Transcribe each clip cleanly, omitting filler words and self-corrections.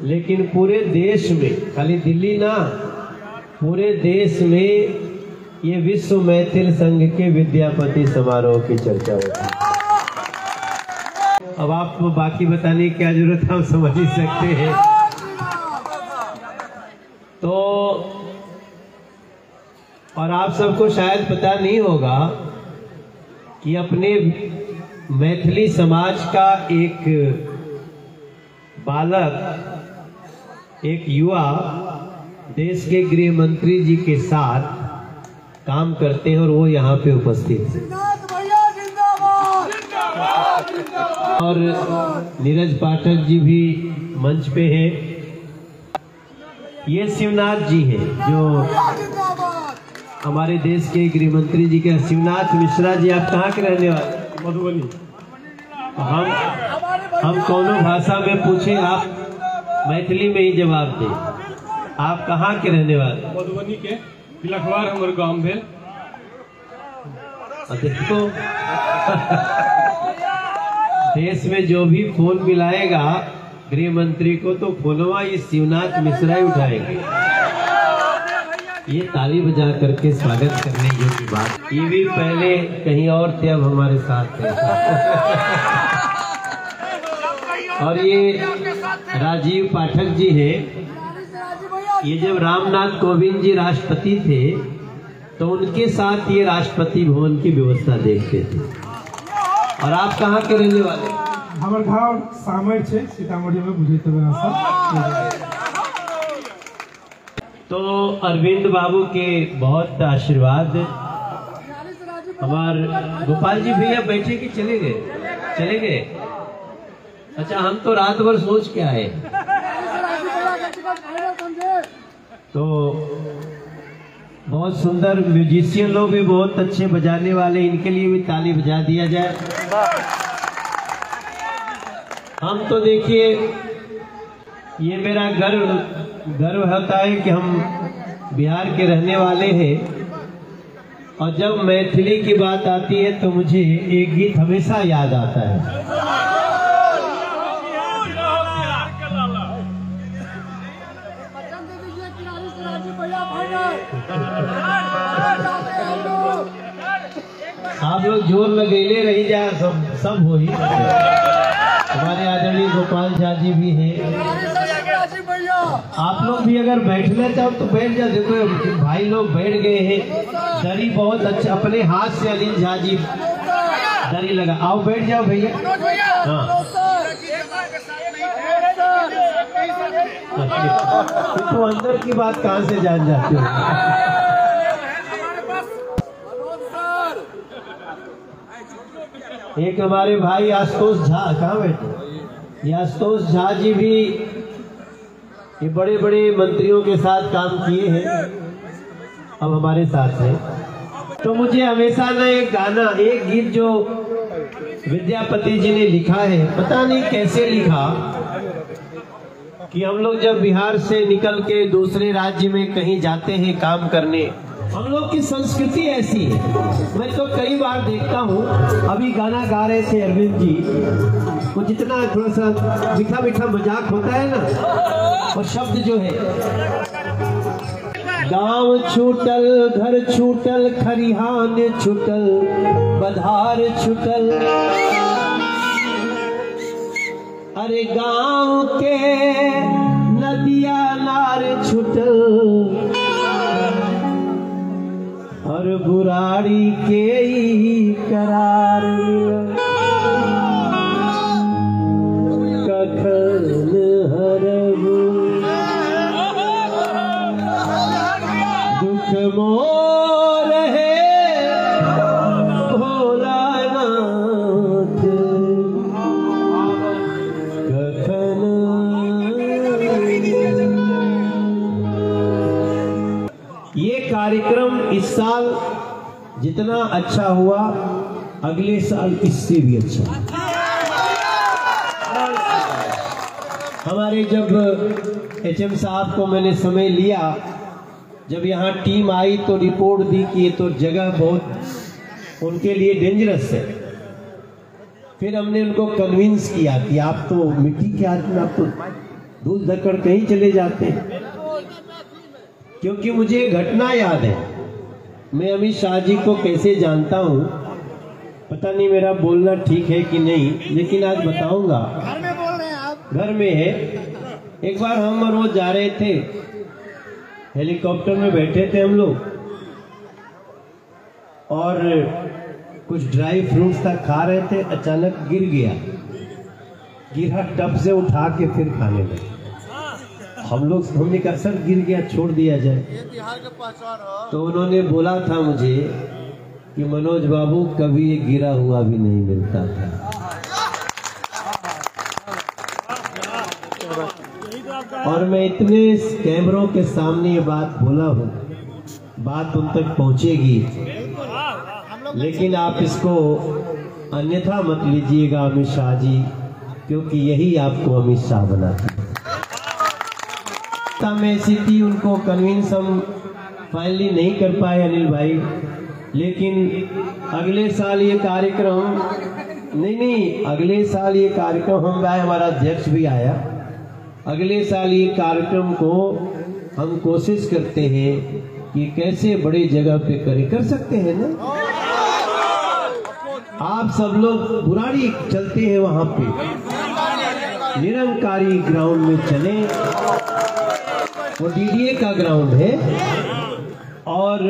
लेकिन पूरे देश में, खाली दिल्ली ना, पूरे देश में ये विश्व मैथिल संघ के विद्यापति समारोह की चर्चा होती है। अब आपको बाकी बताने की क्या जरूरत है, हम समझ ही सकते हैं। तो और आप सबको शायद पता नहीं होगा कि अपने मैथिली समाज का एक बालक, एक युवा देश के गृह मंत्री जी के साथ काम करते हैं और वो यहाँ पे उपस्थित हैं। और नीरज पाठक जी भी मंच पे हैं। ये शिवनाथ जी हैं जो हमारे देश के गृह मंत्री जी के। शिवनाथ मिश्रा जी, आप कहाँ के रहने वाले? मधुबनी। हम कौनों भाषा में पूछे आप मैथिली में ही जवाब दें। आप कहाँ के रहने वाले? मधुबनी के तिलकवार हमारे गांव भेल। देखो देश में जो भी फोन मिलाएगा गृह मंत्री को, तो फोनवा ये शिवनाथ मिश्रा ही उठाएंगे। ये ताली बजा करके स्वागत करने योग्य बात। ये भी पहले कहीं और थे, अब हमारे साथ थे। और ये राजीव पाठक जी हैं। ये जब रामनाथ कोविंद जी राष्ट्रपति थे तो उनके साथ ये राष्ट्रपति भवन की व्यवस्था देखते थे। और आप कहाँ के रहने वाले? हमारे गाँव सामर छे, सीतामढ़ी में बुझे तो अरविंद बाबू के बहुत आशीर्वाद। हमार गोपाल जी भैया बैठे कि चले गए? चले गए। अच्छा, हम तो रात भर सोच के आए। तो बहुत सुंदर म्यूजिशियन लोग भी, बहुत अच्छे बजाने वाले, इनके लिए भी ताली बजा दिया जाए। हम तो देखिए, ये मेरा गर्व होता है कि हम बिहार के रहने वाले हैं। और जब मैथिली की बात आती है तो मुझे एक गीत हमेशा याद आता है। आप लोग जोर लगेले रही जाए, सब हो ही। हमारे आदरणीय गोपाल झा जी भी हैं। आप लोग भी अगर बैठना चाहो तो बैठ जाओ। देखो भाई लोग बैठ गए हैं। दरी बहुत अच्छा, अपने हाथ से अनिल झा जी दरी लगा। आओ बैठ जाओ भैया। हाँ, तो अंदर की बात कहाँ से जान जाते हो? एक हमारे भाई आशुतोष झा, कहाँ बैठे? ये आशुतोष झा जी भी ये बड़े बड़े मंत्रियों के साथ काम किए हैं, अब हमारे साथ हैं। तो मुझे हमेशा ना एक गाना, एक गीत जो विद्यापति जी ने लिखा है, पता नहीं कैसे लिखा, कि हम लोग जब बिहार से निकल के दूसरे राज्य में कहीं जाते हैं काम करने, हम लोग की संस्कृति ऐसी है। मैं तो कई बार देखता हूँ, अभी गाना गा रहे थे अरविंद जी, वो जितना थोड़ा सा मीठा मीठा मजाक होता है ना, और शब्द जो है, गांव छूटल, घर छूटल, खरिहान छूटल, बधार छूटल, अरे गांव के नदिया नार छूटल, और बुराड़ी के ही करार कखन हरबू दुख मोर है भोलानाथ, कखन। ये कार्यक्रम इस साल जितना अच्छा हुआ, अगले साल इससे भी अच्छा। हमारे जब एचएम साहब को मैंने समय लिया, जब यहाँ टीम आई तो रिपोर्ट दी कि ये तो जगह बहुत उनके लिए डेंजरस है। फिर हमने उनको कन्विंस किया कि आप तो मिट्टी के आदमी, आप तो धूल धक्कड़ कहीं चले जाते हैं, क्योंकि मुझे घटना याद है। मैं अमित शाह जी को कैसे जानता हूँ, पता नहीं मेरा बोलना ठीक है कि नहीं, लेकिन आज बताऊंगा। घर में बोल रहे हैं आप? घर में है। एक बार हम और वो जा रहे थे, हेलीकॉप्टर में बैठे थे हम लोग, और कुछ ड्राई फ्रूट्स था, खा रहे थे, अचानक गिर गया, गिरा, टब से उठा के फिर खाने लगे। हमने कहा सर गिर गया, छोड़ दिया जाए। ये बिहार का पहचान हो। तो उन्होंने बोला था मुझे कि मनोज बाबू कभी ये गिरा हुआ भी नहीं मिलता था। और मैं इतने कैमरों के सामने ये बात बोला हूँ, बात उन तक पहुंचेगी, लेकिन आप इसको अन्यथा मत लीजिएगा अमित शाह जी, क्योंकि यही आपको अमित शाह बनाता है। में ऐसी थी, उनको कन्विंस हम फाइनली नहीं कर पाए अनिल भाई, लेकिन अगले साल ये कार्यक्रम अगले साल ये कार्यक्रम हम आए, हमारा अध्यक्ष भी आया। अगले साल ये कार्यक्रम को हम कोशिश करते हैं कि कैसे बड़ी जगह पे कर सकते हैं ना। आप सब लोग बुराड़ी चलते हैं, वहां पे निरंकारी ग्राउंड में चले, वो डीडीए का ग्राउंड है, और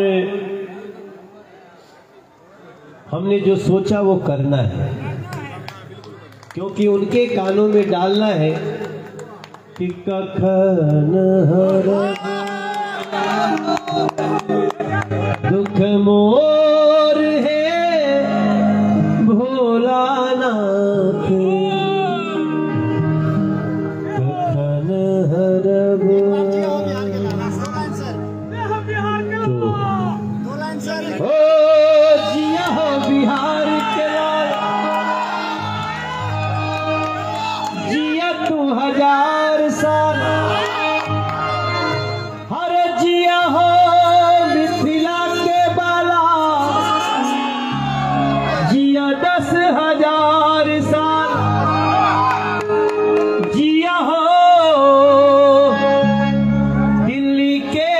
हमने जो सोचा वो करना है, क्योंकि उनके कानों में डालना है कि कखन हर दुख मोर है भोलानाथ, कखन हर हजार साल, हर जिया हो मिथिला के बाला, जिया 10,000 साल, जिया हो दिल्ली के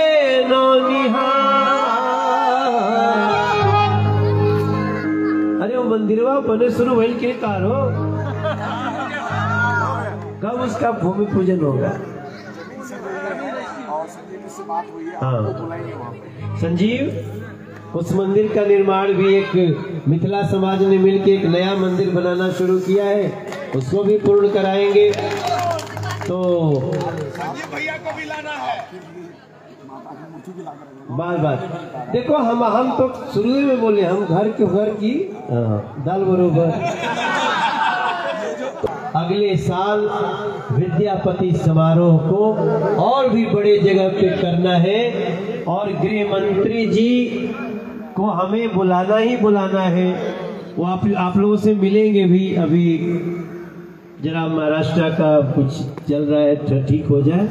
नौनिहाल। अरे वो मंदिरवा बने शुरू भइल के कारो, कब उसका भूमि पूजन होगा? हाँ, संजीव, उस मंदिर का निर्माण भी एक मिथिला समाज ने मिलकर एक नया मंदिर बनाना शुरू किया है, उसको भी पूर्ण कराएंगे। तो भैया को भी लाना है, बात देखो, हम तो शुरू में बोले हम घर की दाल बरोबर। अगले साल विद्यापति समारोह को और भी बड़े जगह पे करना है, और गृह मंत्री जी को हमें बुलाना ही बुलाना है। वो आप लोगों से मिलेंगे भी। अभी जरा महाराष्ट्र का कुछ चल रहा है, ठीक हो जाए।